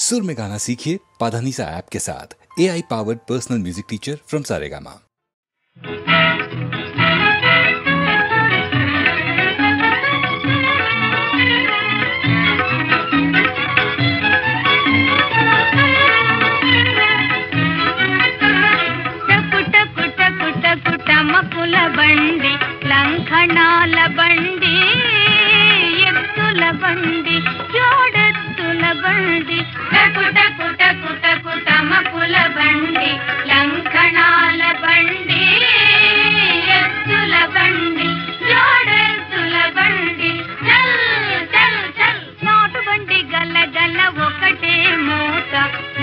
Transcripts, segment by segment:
सुर में गाना सीखिए पाधानीसा ऐप के साथ। AI powered personal music teacher from Saregama. టమకుల బండి లంఘనాల బండి ఎత్తుల బండి జోడెత్తుల బండి టమకుల బండి లంఘనాల బండి ఎత్తుల బండి జోడెత్తుల బండి చల్ చల్ చల్ నాటు బండి గల్ల గల్ల ఒకటే మోత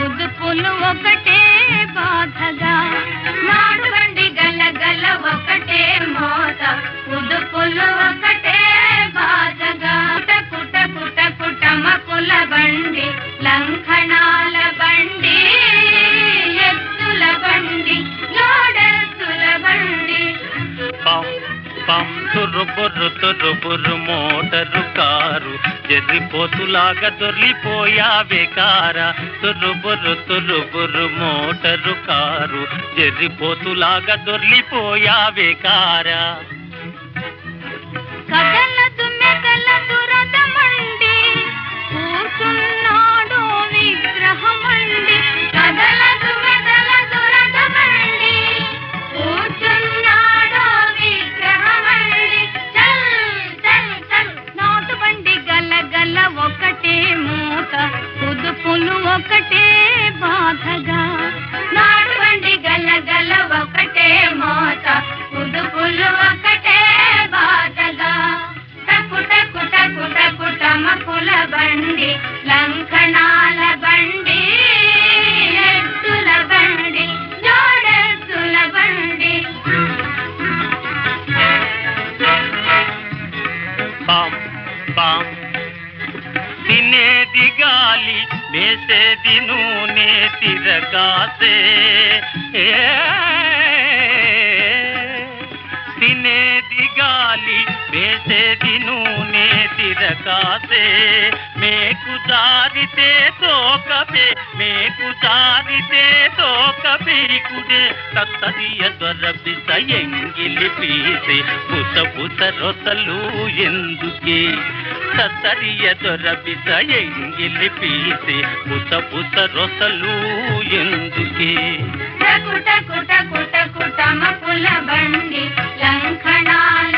ఉదుపులు ఒకటే బాధగా నాటు బండి గల్ల గల్ల ఒకటే మోత ఉదుపులు ఒకటే బాధగా కుటమకుల బండి లంఘనాల బండి ఎత్తుల బండి జోడెత్తుల బండి పం తురుబురు మోటరు కారు ఎర్రిపోతులాగా దొర్లిపోయావే కారా తురుబురు మోటరు కారు ఎర్రిపోతులాగా దొర్లిపోయావే కారా కదలదు మెదలదు రథమండి కూర్చున్నాడు విగ్రహమండి కదలదు మెదలదు రథమండి కూర్చున్నాడు విగ్రహమండి చల్ చల్ చల్ నాటు బండి గల్ల గల్ల ఒకటే మూత ఉదుపులు ఒకటే బాధగా నాటు బండి గల్ల గల్ల ఒకటే మోత ఉదుపులు ఒకటే బాధగా టమకుల బండి లంఘనాల బండి ఎత్తుల బండి జోడెత్తుల బండి పాం తినేది గాలి వేసేది నూనె తిరగాసే తినేది గాలి వేసేది నూనె తిరగాసే మేకు జారితే తోకపే మేకు జారితే తోకపీకుడే తత్తరియ దొరబిస ఎంగిలి పీసే పుస రొసలు ఎందుకే తత్తరియ దొరబిస ఎంగిలి పీసే పుస రొసలు ఎందుకే టమకుల బండి లంఘనాల